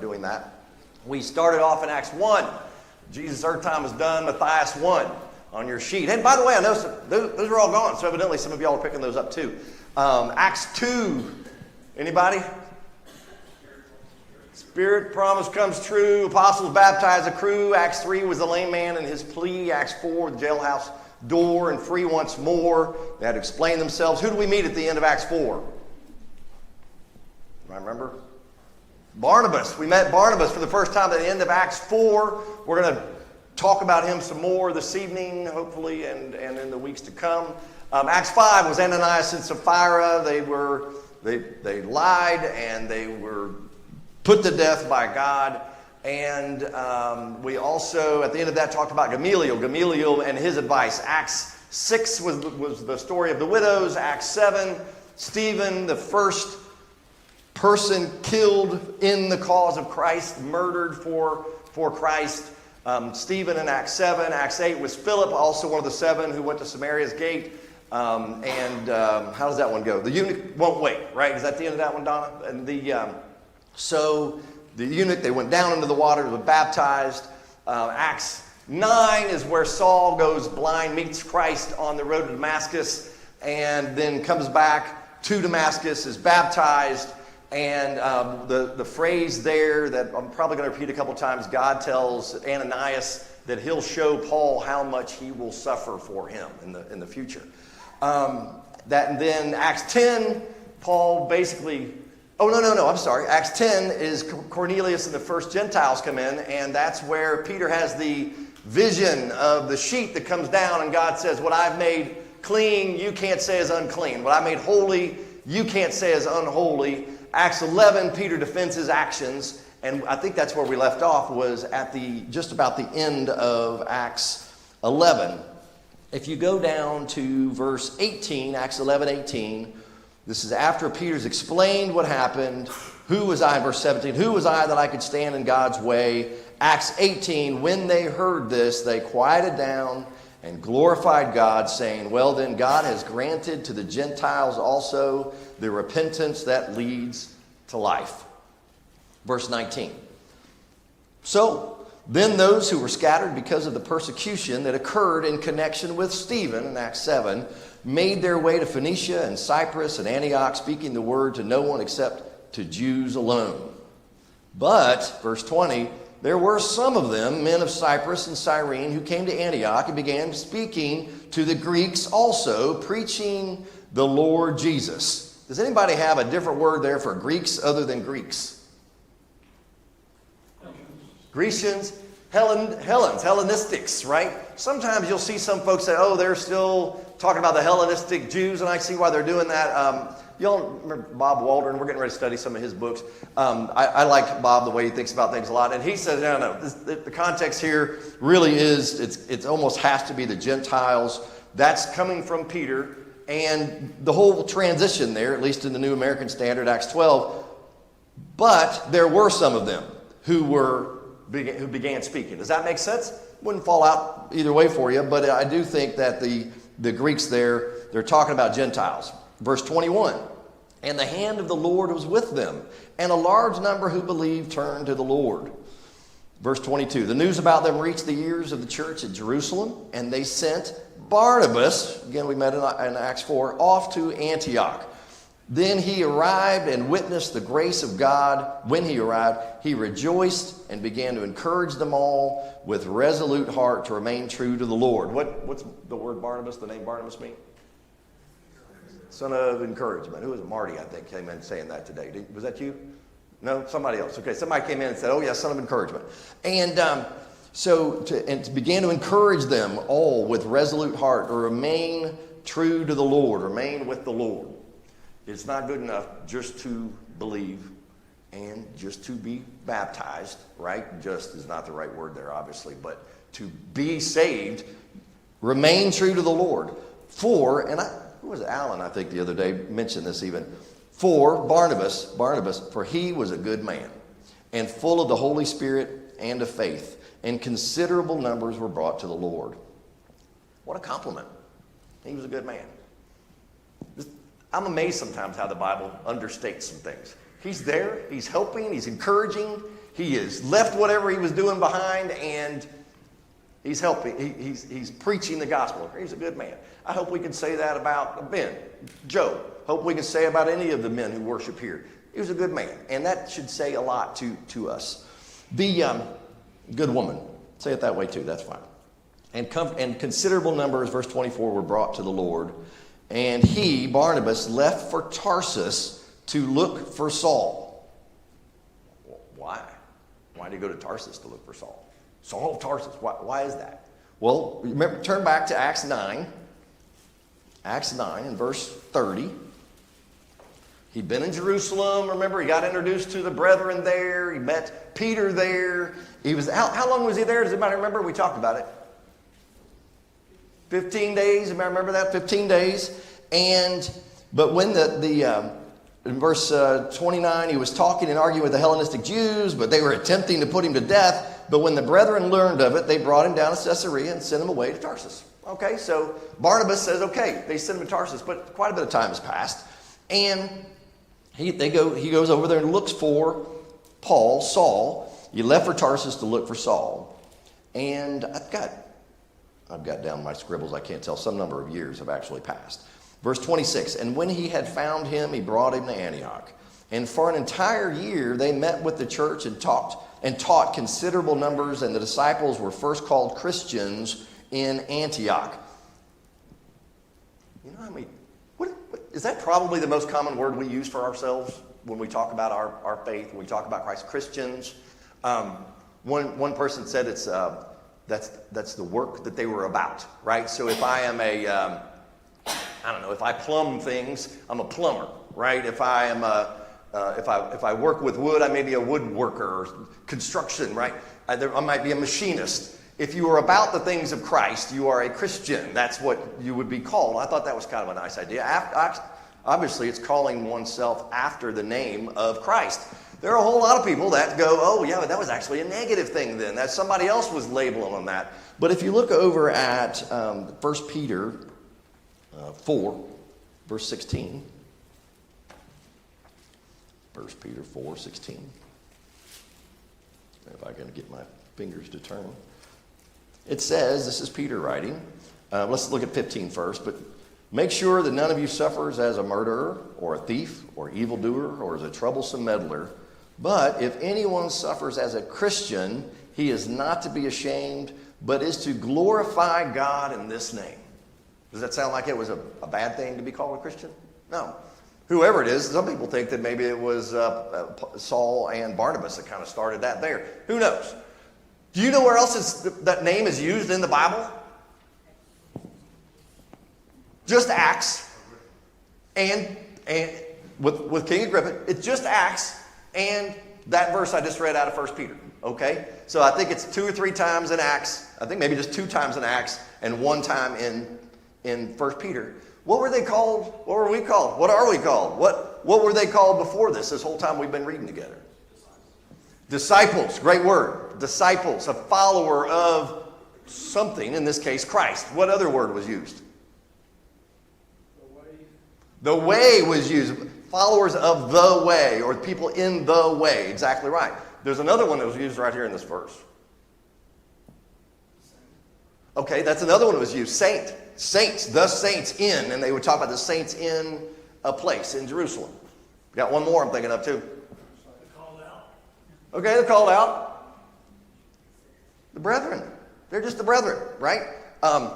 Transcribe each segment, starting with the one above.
Doing that. We started off in Acts 1. Jesus' earth time is done. Matthias 1 on your sheet. And by the way, I noticed those are all gone, so evidently some of y'all are picking those up too. Acts 2. Anybody? Spirit promise comes true. Apostles baptize a crew. Acts 3 was the lame man and his plea. Acts 4, the jailhouse door and free once more. They had to explain themselves. Who do we meet at the end of Acts 4? I remember. Barnabas. We met Barnabas for the first time at the end of Acts 4. We're going to talk about him some more this evening, hopefully, and in the weeks to come. Acts 5 was Ananias and Sapphira. They lied and they were put to death by God. And we also, at the end of that, talked about Gamaliel and his advice. Acts 6 was the story of the widows. Acts 7, Stephen, the first person killed in the cause of Christ, murdered for Christ. Stephen in Acts 7. Acts 8 was Philip, also one of the 7 who went to Samaria's gate. How does that one go? The eunuch won't wait, right? Is that the end of that one, Donna? And so the eunuch, they went down into the water, was baptized. Acts 9 is where Saul goes blind, meets Christ on the road to Damascus, and then comes back to Damascus, is baptized. And the phrase there that I'm probably going to repeat a couple times, God tells Ananias that he'll show Paul how much he will suffer for him in the future. And then Acts 10, Paul basically, I'm sorry. Acts 10 is Cornelius and the first Gentiles come in, and that's where Peter has the vision of the sheet that comes down, and God says, what I've made clean, you can't say is unclean. What I made holy, you can't say is unholy. Acts 11, Peter defends his actions, and I think that's where we left off, was at just about the end of Acts 11. If you go down to verse 18, Acts 11:18, this is after Peter's explained what happened. Who was I, verse 17, who was I that I could stand in God's way? Acts 18, when they heard this, they quieted down and glorified God, saying, well then, God has granted to the Gentiles also the repentance that leads to life. Verse 19. So then those who were scattered because of the persecution that occurred in connection with Stephen in Acts 7 made their way to Phoenicia and Cyprus and Antioch, speaking the word to no one except to Jews alone. But, verse 20, there were some of them, men of Cyprus and Cyrene, who came to Antioch and began speaking to the Greeks also, preaching the Lord Jesus. Does anybody have a different word there for Greeks other than Greeks? Grecians, Hellenistics, right? Sometimes you'll see some folks say, oh, they're still talking about the Hellenistic Jews, and I see why they're doing that. Y'all remember Bob Waldron? We're getting ready to study some of his books. I like Bob, the way he thinks about things a lot. And he says, no, the context here really is, it almost has to be the Gentiles. That's coming from Peter. And the whole transition there, at least in the New American Standard, Acts 12. But there were some of them who began speaking. Does that make sense? Wouldn't fall out either way for you, but I do think that the Greeks there, they're talking about Gentiles. Verse 21, and the hand of the Lord was with them, and a large number who believed turned to the Lord. Verse 22, the news about them reached the ears of the church at Jerusalem, and they sent Barnabas, again we met in Acts 4, off to Antioch. Then he arrived and witnessed the grace of God. When he arrived, he rejoiced and began to encourage them all with resolute heart to remain true to the Lord. What's the word Barnabas, the name Barnabas mean? Son of encouragement. Who was it? Marty, I think, came in saying that today. Was that you? No? Somebody else. Okay, somebody came in and said, oh, yeah, son of encouragement. And to begin to encourage them all with resolute heart to remain true to the Lord, remain with the Lord. It's not good enough just to believe and just to be baptized, right? Just is not the right word there, obviously, but to be saved, remain true to the Lord. Who was it? Alan, I think, the other day mentioned this even. For Barnabas, for he was a good man and full of the Holy Spirit and of faith, and considerable numbers were brought to the Lord. What a compliment. He was a good man. I'm amazed sometimes how the Bible understates some things. He's there, he's helping, he's encouraging, He has left whatever he was doing behind, and he's helping. He's preaching the gospel. He's a good man. I hope we can say that about Ben, Joe. Hope we can say about any of the men who worship here. He was a good man, and that should say a lot to us. The good woman. Say it that way too. That's fine. And considerable numbers, verse 24, were brought to the Lord. And he, Barnabas, left for Tarsus to look for Saul. Why? Why did he go to Tarsus to look for Saul? Saul of Tarsus. Why is that? Well, remember, turn back to Acts 9. Acts 9 and verse 30. He'd been in Jerusalem. Remember, he got introduced to the brethren there. He met Peter there. He was how long was he there? Does anybody remember? We talked about it. 15 days. Anybody remember that? 15 days. But when in verse 29, he was talking and arguing with the Hellenistic Jews, but they were attempting to put him to death. But when the brethren learned of it, they brought him down to Caesarea and sent him away to Tarsus. Okay, so Barnabas says, okay, they sent him to Tarsus, but quite a bit of time has passed. And he goes over there and looks for Saul. He left for Tarsus to look for Saul. And I've got down my scribbles, I can't tell, some number of years have actually passed. Verse 26, and when he had found him, he brought him to Antioch. And for an entire year, they met with the church and taught considerable numbers, and the disciples were first called Christians in Antioch. You know how many, what is that probably the most common word we use for ourselves when we talk about our faith, when we talk about Christ? Christians. One person said it's that's the work that they were about, right? So if I am if I plumb things, I'm a plumber, right? If I am if I work with wood, I may be a woodworker, or construction, right? I might be a machinist. If you are about the things of Christ, you are a Christian. That's what you would be called. I thought that was kind of a nice idea. Obviously, it's calling oneself after the name of Christ. There are a whole lot of people that go, oh, yeah, but that was actually a negative thing then. That somebody else was labeling on that. But if you look over at 1 Peter 4, verse 16. 1 Peter 4, 16. If I can get my fingers to turn. It says, this is Peter writing. Let's look at 15 first. But make sure that none of you suffers as a murderer or a thief or evildoer or as a troublesome meddler. But if anyone suffers as a Christian, he is not to be ashamed, but is to glorify God in this name. Does that sound like it was a bad thing to be called a Christian? No. Whoever it is, some people think that maybe it was Saul and Barnabas that kind of started that there. Who knows? Do you know where else that name is used in the Bible? Just Acts. And with King Agrippa, it's just Acts and that verse I just read out of 1 Peter. Okay? So I think it's 2 or 3 times in Acts. I think maybe just 2 times in Acts and 1 time in 1 Peter. What were they called? What were we called? What are we called? What were they called before this whole time we've been reading together? Disciples. Great word. Disciples. A follower of something, in this case, Christ. What other word was used? The way was used. Followers of the way, or people in the way. Exactly right. There's another one that was used right here in this verse. Okay, that's another one that was used. Saint. Saints. The saints in. And they would talk about the saints in a place in Jerusalem. Got one more I'm thinking of too. They're called out. Okay, they're called out. The brethren. They're just the brethren, right? Let's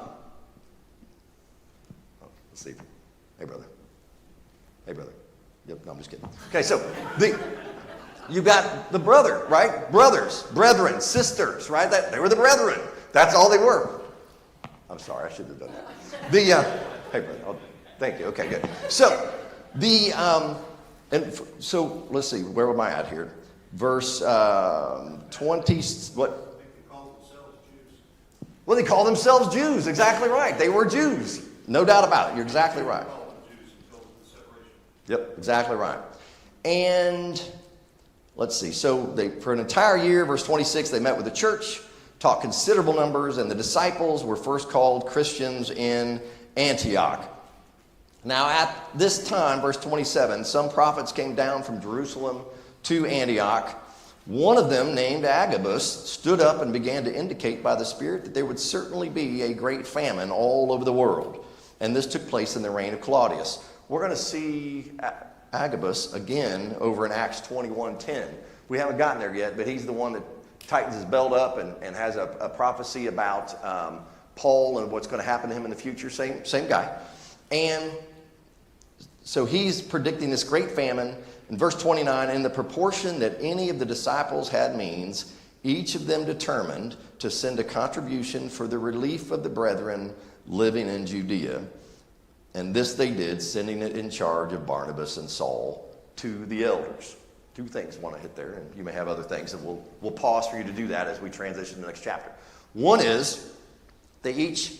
see. Hey, brother. Hey, brother. Yep, no, I'm just kidding. Okay, so you've got the brother, right? Brothers, brethren, sisters, right? They were the brethren. That's all they were. I'm sorry, I should have done that. Hey, brother. Oh, thank you. Okay, good. So so let's see. Where am I at here? Verse 20. What? Well, they call themselves Jews. Exactly right. They were Jews. No doubt about it. You're exactly right. Yep, exactly right. And let's see. So for an entire year, verse 26, they met with the church, taught considerable numbers, and the disciples were first called Christians in Antioch. Now at this time, verse 27, some prophets came down from Jerusalem to Antioch, One of them, named Agabus, stood up and began to indicate by the Spirit that there would certainly be a great famine all over the world. And this took place in the reign of Claudius. We're going to see Agabus again over in Acts 21:10. We haven't gotten there yet, but he's the one that tightens his belt up and has a prophecy about Paul and what's going to happen to him in the future. Same guy. And so he's predicting this great famine. In verse 29, in the proportion that any of the disciples had means, each of them determined to send a contribution for the relief of the brethren living in Judea. And this they did, sending it in charge of Barnabas and Saul to the elders. Two things I want to hit there, and you may have other things, and we'll pause for you to do that as we transition to the next chapter. One is, they each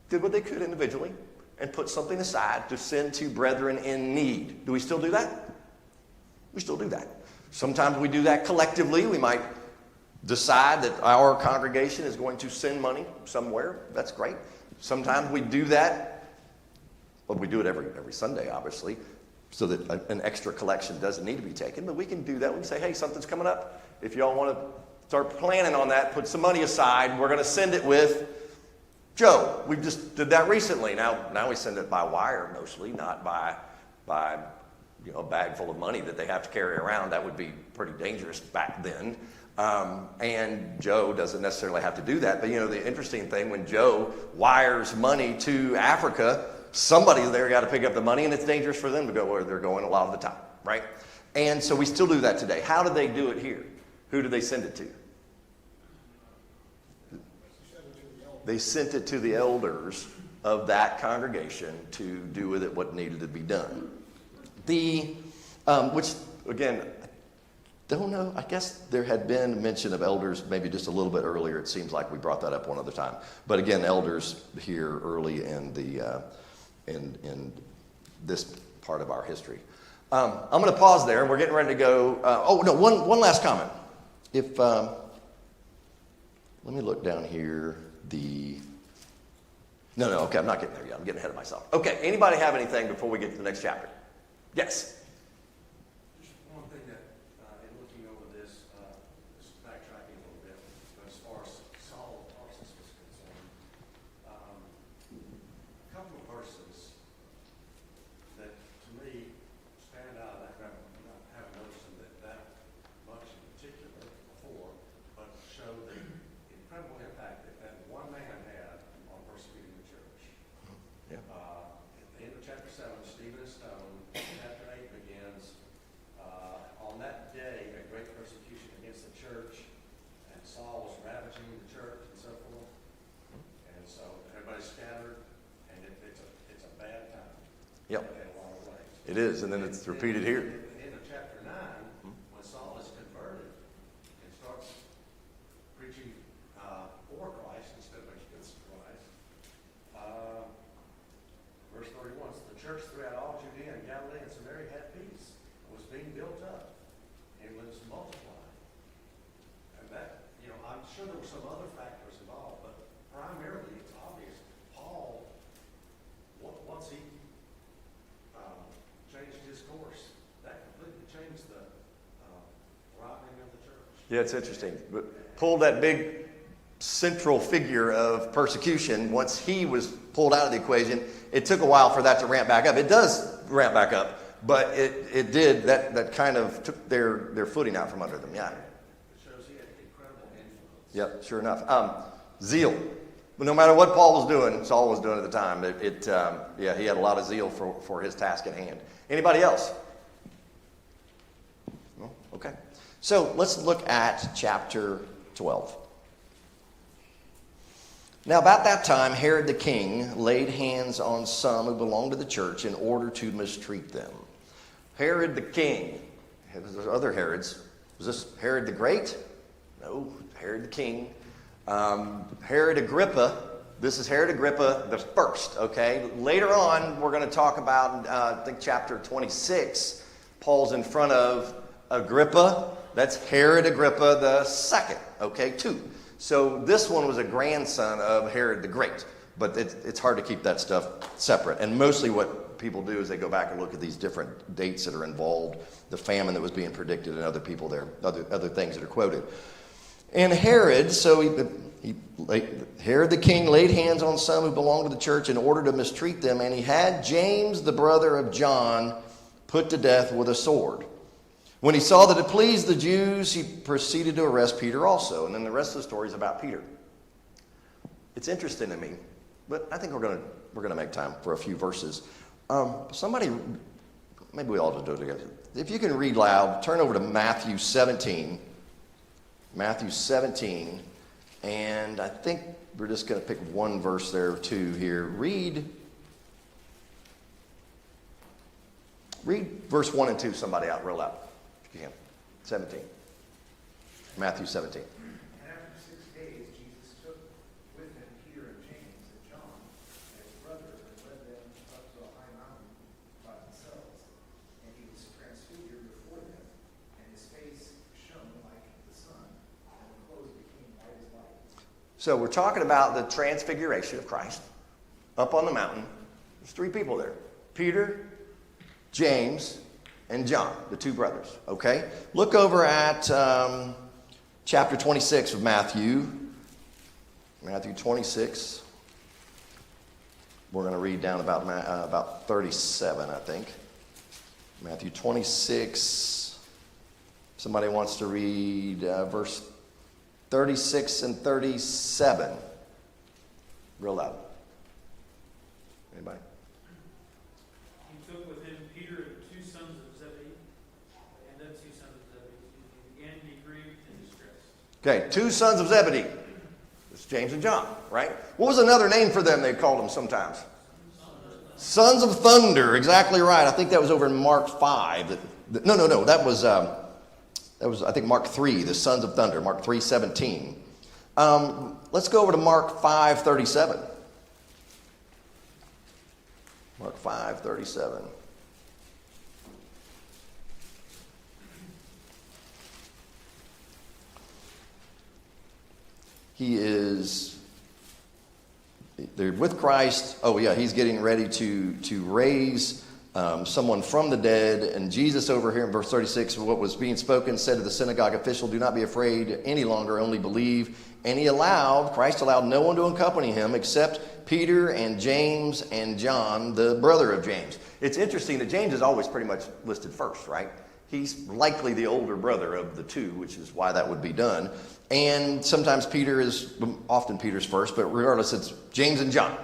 did what they could individually and put something aside to send to brethren in need. Do we still do that? We still do that. Sometimes we do that collectively. We might decide that our congregation is going to send money somewhere. That's great. Sometimes we do that, but we do it every Sunday, obviously, so that an extra collection doesn't need to be taken. But we can do that. We can say, hey, something's coming up. If y'all want to start planning on that, put some money aside. We're going to send it with Joe. We just did that recently. Now we send it by wire mostly, not by a bag full of money that they have to carry around. That would be pretty dangerous back then. And Joe doesn't necessarily have to do that. But the interesting thing, when Joe wires money to Africa, somebody there got to pick up the money, and it's dangerous for them to go where they're going a lot of the time, right? And so we still do that today. How do they do it here? Who do they send it to? They sent it to the elders of that congregation to do with it what needed to be done. Which, again, I don't know. I guess there had been mention of elders maybe just a little bit earlier. It seems like we brought that up one other time. But again, elders here early in the in this part of our history. I'm going to pause there, and we're getting ready to go. One last comment. If let me look down here. Okay, I'm not getting there yet. I'm getting ahead of myself. Okay, anybody have anything before we get to the next chapter? Yes. Just one thing that, in looking over this, just backtracking a little bit, but as far as Saul of Tarsus was concerned, a couple of verses that to me stand out. I haven't noticed them that much in particular before, but show the incredible impact that one man had on persecuting the church. Yeah. At the end of chapter 7, Stephen is stoned. Chapter 8 begins, on that day, a great persecution against the church, and Saul was ravaging the church and so forth. And so everybody's scattered, and it's a bad time. Yep. In a lot of ways. It is, and then it's repeated here. At the end of chapter 9, when Saul is converted and starts preaching for Christ instead of against Christ, verse 31, the church throughout all Judea and Galilee and Samaria had peace, was being built up, and was multiplying. And that, I'm sure there were some other factors involved, but primarily it's obvious Paul, once he changed his course, that completely changed the thriving of the church. Yeah, it's interesting. But pulled that big central figure of persecution. Once he was pulled out of the equation, it took a while for that to ramp back up. It does ramp back up, but it did. That kind of took their footing out from under them. Yeah. It shows he had incredible influence. Yep, sure enough. Zeal. But no matter what Paul was doing, Saul was doing at the time, he had a lot of zeal for his task at hand. Anybody else? No? Okay. So let's look at chapter 12. Now, about that time, Herod the king laid hands on some who belonged to the church in order to mistreat them. Herod the king. There's other Herods. Was this Herod the Great? No, Herod the king. Herod Agrippa. This is Herod Agrippa the first, okay? Later on, we're going to talk about, I think, chapter 26. Paul's in front of Agrippa. That's Herod Agrippa the second, okay, 2. So this one was a grandson of Herod the Great, but it's hard to keep that stuff separate. And mostly what what people do is they go back and look at these different dates that are involved, the famine that was being predicted, and other people there, other things that are quoted. And Herod, Herod the king laid hands on some who belonged to the church in order to mistreat them, and he had James, the brother of John, put to death with a sword. When he saw that it pleased the Jews, he proceeded to arrest Peter also. And then the rest of the story is about Peter. It's interesting to me, but I think we're going to make time for a few verses. Somebody, maybe we all just do it together. If you can read loud, turn over to Matthew 17. Matthew 17, and I think we're just going to pick one verse there or two here. Read verse 1 and 2, somebody out real loud, if you can. 17. Matthew 17. And after 6 days, Jesus took with him Peter and James and John and his brother and led them up to a high mountain by themselves. And he was transfigured before them, and his face shone like the sun, and the clothes became white as light. So we're talking about the transfiguration of Christ up on the mountain. There's three people there. Peter, James, and John, the two brothers. Okay? Look over at chapter 26 of Matthew. Matthew 26. We're going to read down about 37, I think. Matthew 26. Somebody wants to read verse 36 and 37. Real loud. Anybody? He took with him Peter and two sons of Zebedee, he began to be grieved and distressed. Okay, two sons of Zebedee. It's James and John, right? What was another name for them they called them sometimes? Sons of Thunder, exactly right. I think that was over in Mark 5. No. That was I think Mark 3, the sons of thunder, Mark 3:17. Let's go over to Mark 5:37. Mark 5:37. They're with Christ. Oh yeah, he's getting ready to raise someone from the dead. And Jesus over here in verse 36, what was being spoken, said to the synagogue official, "Do not be afraid any longer, only believe." And Christ allowed no one to accompany him except Peter and James and John, the brother of James. It's interesting that James is always pretty much listed first, right? He's likely the older brother of the two, which is why that would be done. And sometimes often Peter's first, but regardless, it's James and John.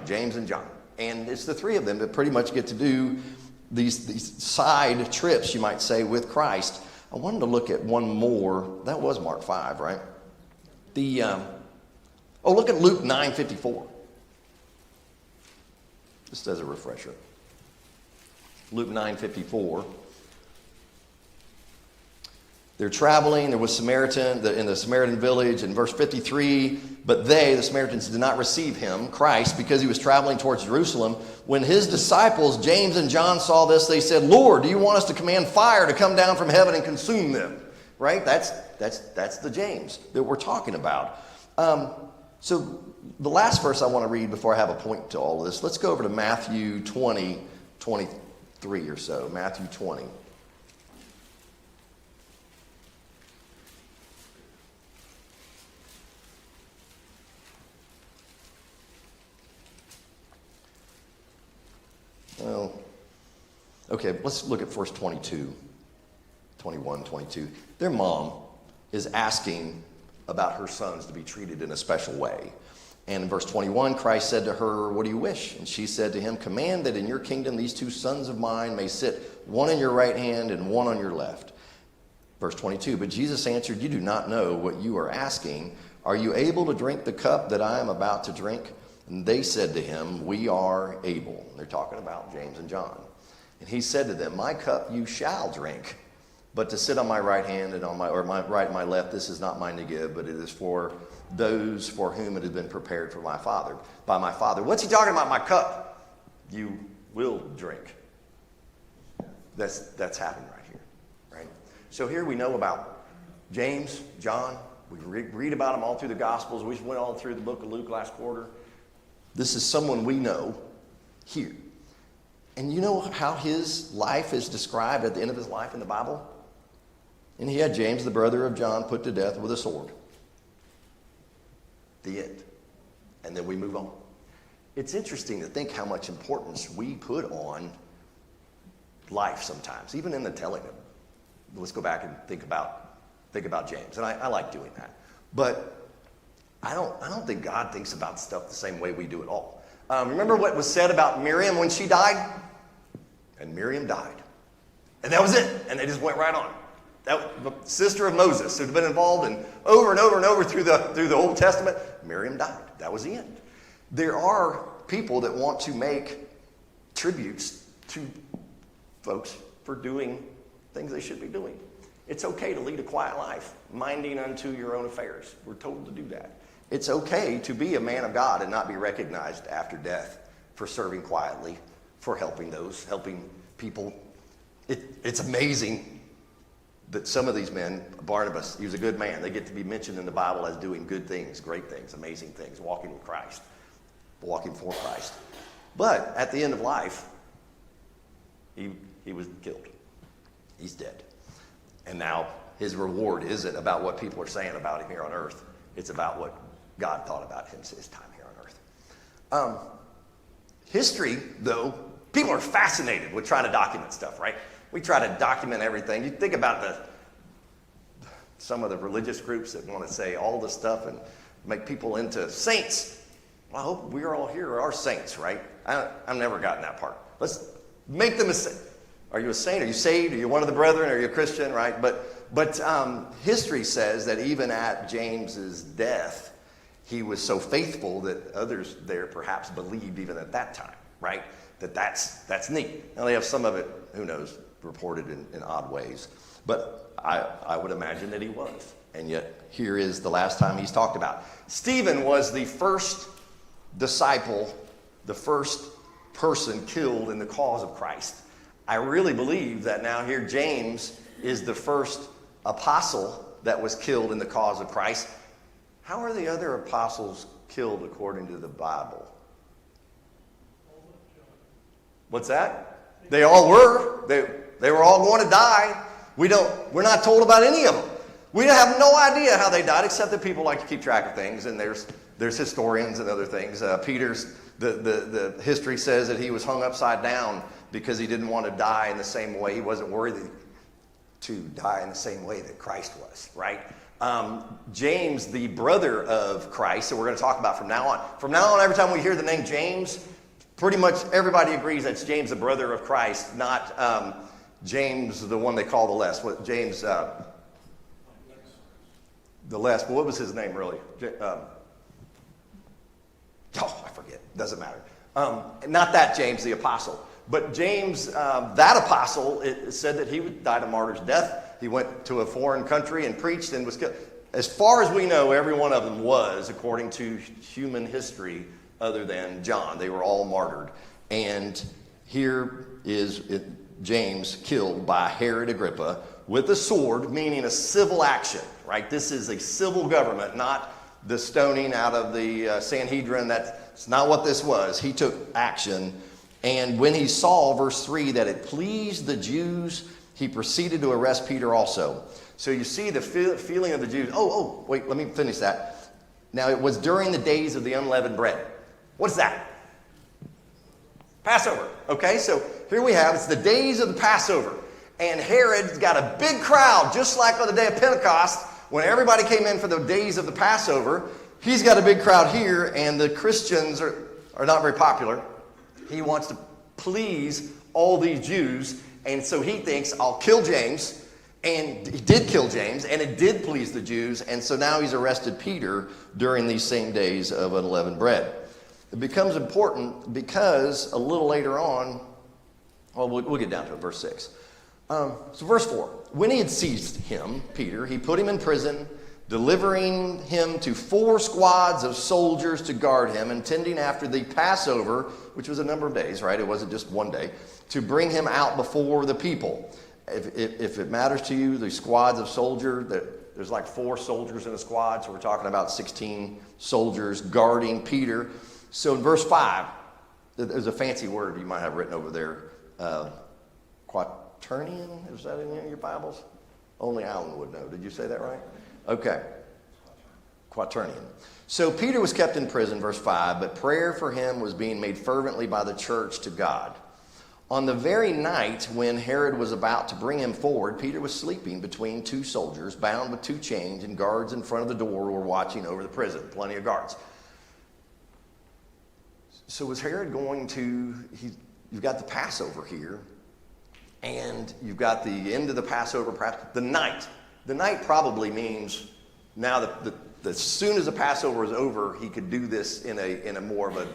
And it's the three of them that pretty much get to do these side trips, you might say, with Christ. I wanted to look at one more. That was Mark 5, right? Look at Luke 9:54. Just as a refresher. Luke 9:54. They're traveling. There was in the Samaritan village in verse 53. But they, the Samaritans, did not receive him, Christ, because he was traveling towards Jerusalem. When his disciples, James and John, saw this, they said, "Lord, do you want us to command fire to come down from heaven and consume them?" Right? That's the James that we're talking about. So the last verse I want to read before I have a point to all of this, let's go over to Matthew 20:23 or so. Matthew 20. Well, okay, let's look at verse 22, 21, 22. Their mom is asking about her sons to be treated in a special way. And in verse 21, Christ said to her, "What do you wish?" And she said to him, "Command that in your kingdom these two sons of mine may sit, one on your right hand and one on your left." Verse 22, but Jesus answered, "You do not know what you are asking. Are you able to drink the cup that I am about to drink?" And they said to him, "We are able." They're talking about James and John. And he said to them, "My cup you shall drink, but to sit on my right hand and my right and my left, this is not mine to give, but it is for those for whom it has been prepared by my Father." What's he talking about? My cup you will drink. That's happened right here, right? So here we know about James, John. We read about them all through the Gospels. We went all through the book of Luke last quarter. This is someone we know here. And you know how his life is described at the end of his life in the Bible? And he had James, the brother of John, put to death with a sword. The end. And then we move on. It's interesting to think how much importance we put on life sometimes, even in the telling of. Let's go back and think about James, and I like doing that. But I don't think God thinks about stuff the same way we do at all. Remember what was said about Miriam when she died? And Miriam died, and that was it. And they just went right on. That the sister of Moses, who'd been involved in over and over and over through the Old Testament. Miriam died. That was the end. There are people that want to make tributes to folks for doing things they should be doing. It's okay to lead a quiet life, minding unto your own affairs. We're told to do that. It's okay to be a man of God and not be recognized after death for serving quietly, for helping people. It's amazing that some of these men, Barnabas, he was a good man. They get to be mentioned in the Bible as doing good things, great things, amazing things, walking with Christ, walking for Christ. But at the end of life, he was killed. He's dead. And now his reward isn't about what people are saying about him here on earth. It's about what God thought about him his time here on earth. History, though, people are fascinated with trying to document stuff, right? We try to document everything. You think about some of the religious groups that want to say all this stuff and make people into saints. Well, I hope we are all here are saints, right? I've never gotten that part. Let's make them a saint. Are you a saint? Are you saved? Are you one of the brethren? Are you a Christian? Right? But history says that even at James's death, he was so faithful that others there perhaps believed even at that time. Right? That's neat. Now they have some of it, who knows, reported in odd ways. But I would imagine that he was. And yet here is the last time he's talked about. Stephen was the first disciple, the first person killed in the cause of Christ. I really believe that now here James is the first apostle that was killed in the cause of Christ. How are the other apostles killed according to the Bible? What's that? They all were. They were all going to die. We're not told about any of them. We have no idea how they died, except that people like to keep track of things, and there's historians and other things. Peter's the history says that he was hung upside down because he didn't want to die in the same way. He wasn't worthy to die in the same way that Christ was, right? James, the brother of Christ, that we're going to talk about from now on. From now on, every time we hear the name James, pretty much everybody agrees that's James, the brother of Christ, not James, the one they call the less. What James, the less. But what was his name really? I forget. Doesn't matter. Not that James, the apostle. But James, that apostle, it said that he died a martyr's death. He went to a foreign country and preached and was killed. As far as we know, every one of them was, according to human history, other than John. They were all martyred. And here is James killed by Herod Agrippa with a sword, meaning a civil action, right? This is a civil government, not the stoning out of the Sanhedrin. That's not what this was. He took action. And when he saw, verse 3, that it pleased the Jews, he proceeded to arrest Peter also. So you see the feeling of the Jews. Wait, let me finish that. Now it was during the days of the unleavened bread. What's that? Passover. Okay, so here we have, it's the days of the Passover. And Herod's got a big crowd, just like on the day of Pentecost, when everybody came in for the days of the Passover. He's got a big crowd here, and the Christians are not very popular. He wants to please all these Jews, and so he thinks, I'll kill James. And he did kill James, and it did please the Jews, and so now he's arrested Peter during these same days of unleavened bread. It becomes important because a little later on, well, we'll get down to it, verse 6. So verse 4, when he had seized him, Peter, he put him in prison, delivering him to 4 squads of soldiers to guard him, intending after the Passover, which was a number of days, right? It wasn't just one day, to bring him out before the people. If it matters to you, the squads of soldiers, there's like 4 soldiers in a squad, so we're talking about 16 soldiers guarding Peter. So in verse 5, there's a fancy word you might have written over there. Quaternion? Is that in your Bibles? Only Alan would know. Did you say that right? Okay. Quaternion. So Peter was kept in prison, verse 5, but prayer for him was being made fervently by the church to God. On the very night when Herod was about to bring him forward, Peter was sleeping between two soldiers, bound with two chains, and guards in front of the door were watching over the prison. Plenty of guards. So was Herod going to, you've got the Passover here, and you've got the end of the Passover, perhaps the night. The night probably means now that as soon as the Passover is over, he could do this in a more of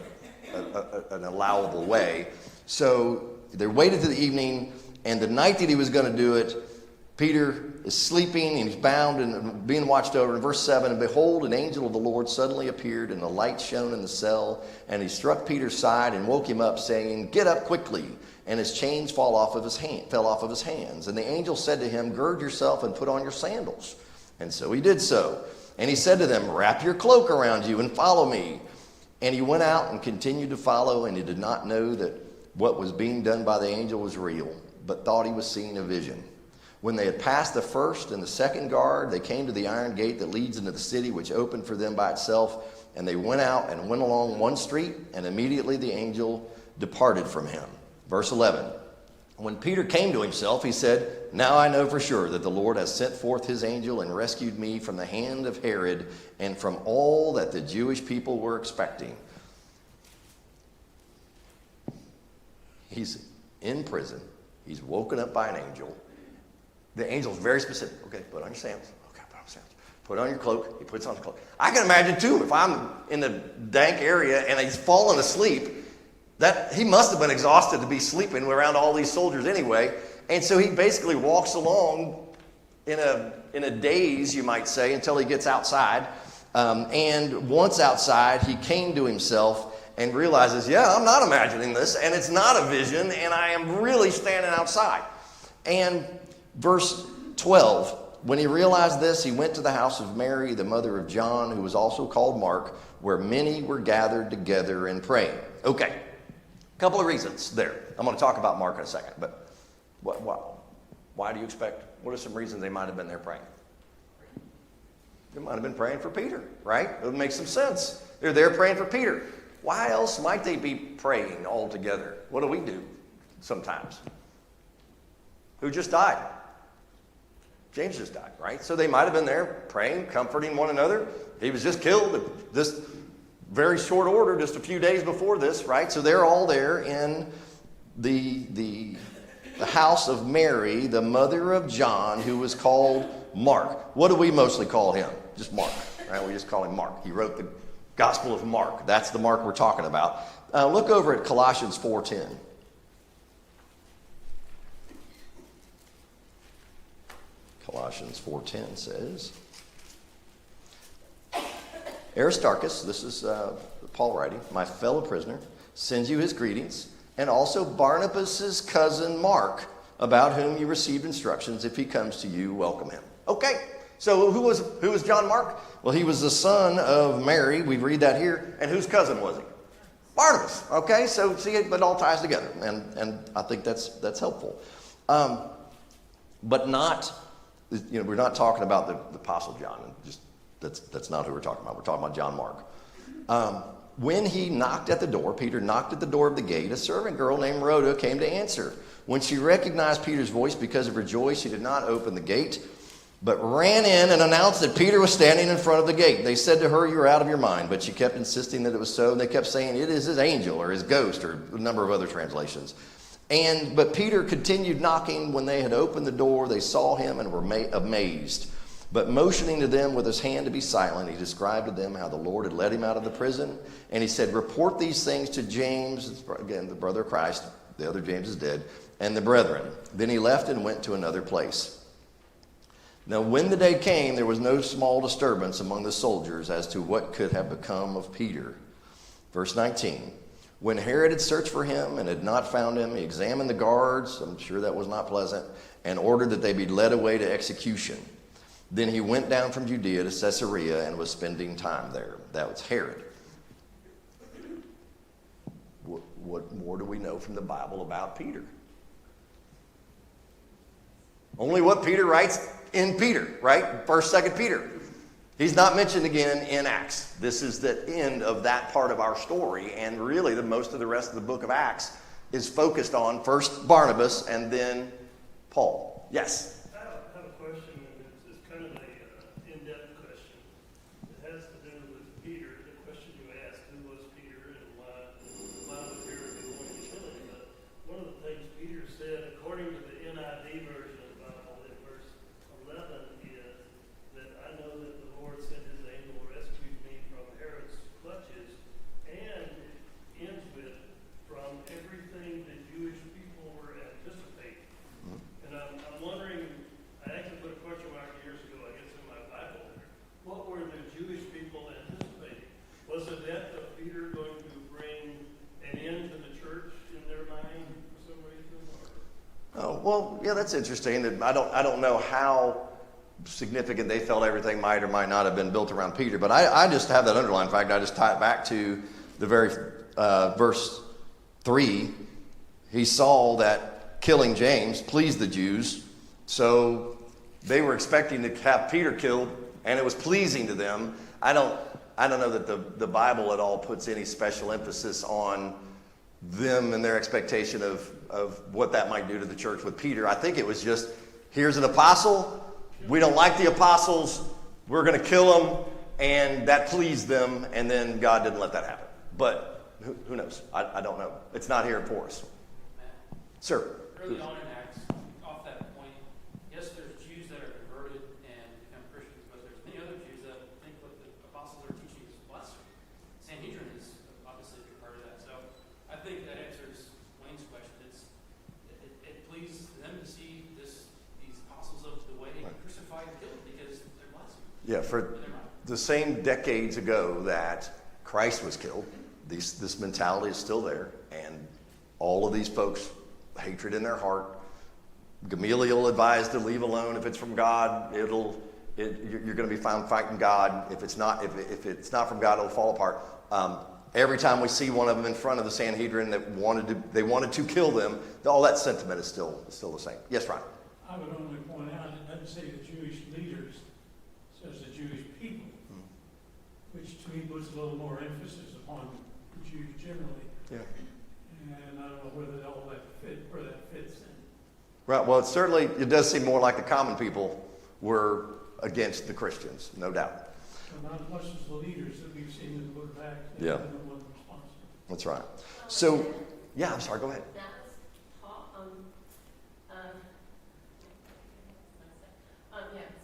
an allowable way. So they waited till the evening, and the night that he was going to do it, Peter is sleeping, and he's bound and being watched over. In verse 7, and behold, an angel of the Lord suddenly appeared, and a light shone in the cell, and he struck Peter's side and woke him up, saying, "Get up quickly." And his chains fell off of his hands. And the angel said to him, "Gird yourself and put on your sandals." And so he did so. And he said to them, "Wrap your cloak around you and follow me." And he went out and continued to follow, and he did not know that what was being done by the angel was real, but thought he was seeing a vision. When they had passed the first and the second guard, they came to the iron gate that leads into the city, which opened for them by itself. And they went out and went along one street, and immediately the angel departed from him. Verse 11. When Peter came to himself, he said, "Now I know for sure that the Lord has sent forth his angel and rescued me from the hand of Herod and from all that the Jewish people were expecting." He's in prison. He's woken up by an angel. The angel's very specific. Okay, put on your sandals. Okay, put on your sandals. Put on your cloak. He puts on his cloak. I can imagine, too, if I'm in the dank area and he's fallen asleep, that he must have been exhausted to be sleeping around all these soldiers anyway. And so he basically walks along in a daze, you might say, until he gets outside. And once outside, he came to himself and realizes, yeah, I'm not imagining this, and it's not a vision, and I am really standing outside. And verse 12, when he realized this, he went to the house of Mary, the mother of John, who was also called Mark, where many were gathered together and praying. Okay, a couple of reasons there. I'm going to talk about Mark in a second, but why do you expect? What are some reasons they might have been there praying? They might have been praying for Peter, right? It would make some sense. They're there praying for Peter. Why else might they be praying all together? What do we do sometimes? Who just died? James just died, right? So they might have been there praying, comforting one another. He was just killed this very short order, just a few days before this, right? So they're all there in the house of Mary, the mother of John, who was called Mark. What do we mostly call him? Just Mark, right? We just call him Mark. He wrote the Gospel of Mark. That's the Mark we're talking about. Look over at Colossians 4:10. Colossians 4:10 says, Aristarchus, this is Paul writing, my fellow prisoner, sends you his greetings, and also Barnabas' cousin Mark, about whom you received instructions. If he comes to you, welcome him. Okay, so who was John Mark? Well, he was the son of Mary. We read that here. And whose cousin was he? Barnabas. Okay, so see, it all ties together, and I think that's helpful. But not, we're not talking about the Apostle John. Just that's not who we're talking about. We're talking about John Mark. When he knocked at the door, Peter knocked at the door of the gate, a servant girl named Rhoda came to answer. When she recognized Peter's voice because of her joy, she did not open the gate, but ran in and announced that Peter was standing in front of the gate. They said to her, "You're out of your mind." But she kept insisting that it was so, and they kept saying, "It is his angel," or his ghost, or a number of other translations. But Peter continued knocking. When they had opened the door, they saw him and were amazed. But motioning to them with his hand to be silent, he described to them how the Lord had led him out of the prison. And he said, "Report these things to James," again, the brother of Christ, the other James is dead, "and the brethren." Then he left and went to another place. Now when the day came, there was no small disturbance among the soldiers as to what could have become of Peter. Verse 19. When Herod had searched for him and had not found him, he examined the guards, I'm sure that was not pleasant, and ordered that they be led away to execution. Then he went down from Judea to Caesarea and was spending time there. That was Herod. what more do we know from the Bible about Peter? Only what Peter writes in Peter, right? 1st, 2nd Peter. He's not mentioned again in Acts. This is the end of that part of our story, and really most of the rest of the book of Acts is focused on first Barnabas and then Paul. Yes? I have a question, and it's kind of an in-depth question. It has to do with Peter, the question you asked, who was Peter and why was Peter going to kill him? But one of the things Peter said, according to the NIV version of the Bible, in verse 11, is that I know that the Lord sent his angel and rescued me from Herod's clutches, and it ends with, from everything the Jewish people were anticipating. And I'm wondering, I actually put a question mark years ago, I guess in my Bible, what were the Jewish people anticipating? Was the death of Peter going to bring an end to the church in their mind for some reason? Oh, well, yeah, that's interesting. I don't know how significant they felt everything might or might not have been built around Peter, but I just have that underlined fact. I just tie it back to the very verse 3. He saw that killing James pleased the Jews, so they were expecting to have Peter killed, and it was pleasing to them. I don't know that the Bible at all puts any special emphasis on them and their expectation of what that might do to the church with Peter. I think it was just, here's an apostle. We don't like the apostles. We're going to kill them, and that pleased them, and then God didn't let that happen. But who knows? I don't know. It's not here for us. Matt, Sir. early on in Acts, off that point, yes, there's Jews that are converted and become Christians, but there's many other Jews that think what the apostles are teaching is blasphemy. Sanhedrin is obviously a big part of that. So I think that answers Wayne's question. It pleased them to see these apostles of the way crucified and killed because they're blasphemy. Yeah, for the same decades ago that Christ was killed, this mentality is still there, and all of these folks, hatred in their heart. Gamaliel advised to leave alone if it's from God. You're going to be found fighting God. If it's not from God, it'll fall apart. Every time we see one of them in front of the Sanhedrin that they wanted to kill them, all that sentiment is still the same. Yes, Ryan. I would only point out it doesn't say the Jewish leaders, it says the Jewish people, which to me puts a little more emphasis upon the Jews generally. Yeah. And I don't know where that fits in. Right. Well, it does seem more like the common people were against the Christians, no doubt. But not as much as the leaders that we've seen in the book of Acts. Yeah. They're the ones responsible. That's right. So, yeah, I'm sorry. Go ahead. That was Paul,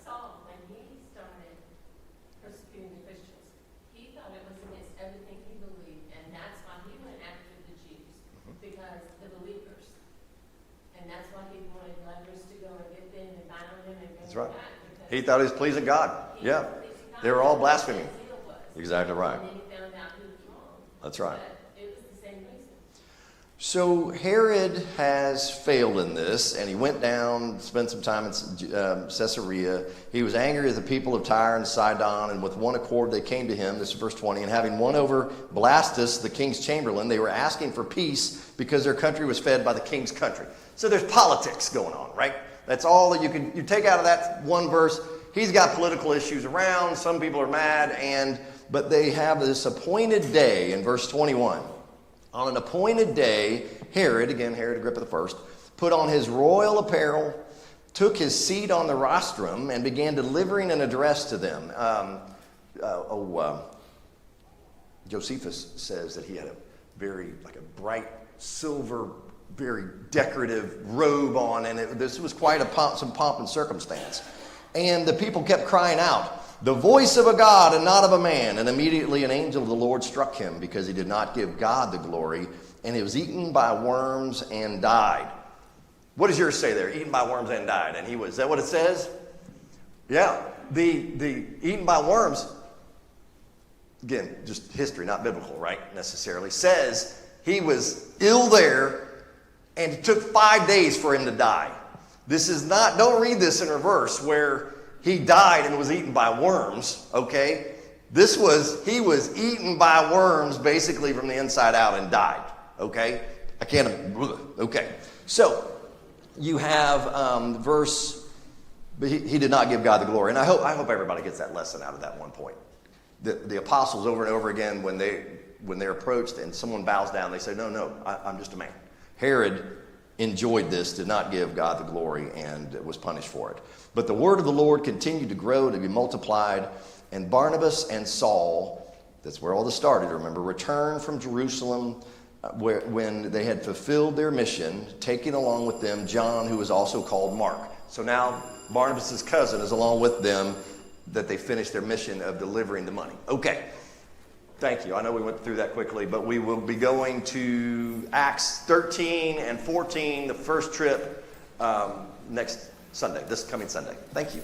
Saul, when he started persecuting the Christians, he thought it was against everything he believed, and that's why he went after the Jews, because the believers. And that's why he wanted letters to go and get them and bind them and bring That's them right. back. because He thought he was pleasing God. he Yeah. was pleasing God. They were all That's what blaspheming. his zeal was. Exactly right. And then he found out who was wrong. That's right. But it was the same reason. So Herod has failed in this, and he went down, spent some time in Caesarea. He was angry at the people of Tyre and Sidon, and with one accord they came to him, this is verse 20, and having won over Blastus, the king's chamberlain, they were asking for peace because their country was fed by the king's country. So there's politics going on, right? That's all that you take out of that one verse. He's got political issues around. Some people are mad, but they have this appointed day in verse 21. On an appointed day, Herod Agrippa I, put on his royal apparel, took his seat on the rostrum, and began delivering an address to them. Josephus says that he had a bright silver, very decorative robe on, and this was quite some pomp and circumstance. And the people kept crying out, "The voice of a God and not of a man." And immediately an angel of the Lord struck him because he did not give God the glory, and he was eaten by worms and died. What does yours say there? Eaten by worms and died. And is that what it says? Yeah. The eaten by worms, again, just history, not biblical, right? Necessarily, says he was ill there, and it took 5 days for him to die. This is not, don't read this in reverse where he died and was eaten by worms, okay? He was eaten by worms basically from the inside out and died, okay? I can't, okay. So, you have verse, but he did not give God the glory. And I hope everybody gets that lesson out of that one point. The apostles over and over again, when they're approached and someone bows down, they say, no, I'm just a man. Herod enjoyed this, did not give God the glory, and was punished for it. But the word of the Lord continued to grow, to be multiplied, and Barnabas and Saul, that's where all this started, remember, returned from Jerusalem when they had fulfilled their mission, taking along with them John, who was also called Mark. So now Barnabas' cousin is along with them, that they finished their mission of delivering the money. Okay. Thank you. I know we went through that quickly, but we will be going to Acts 13 and 14, the first trip, next Sunday, this coming Sunday. Thank you.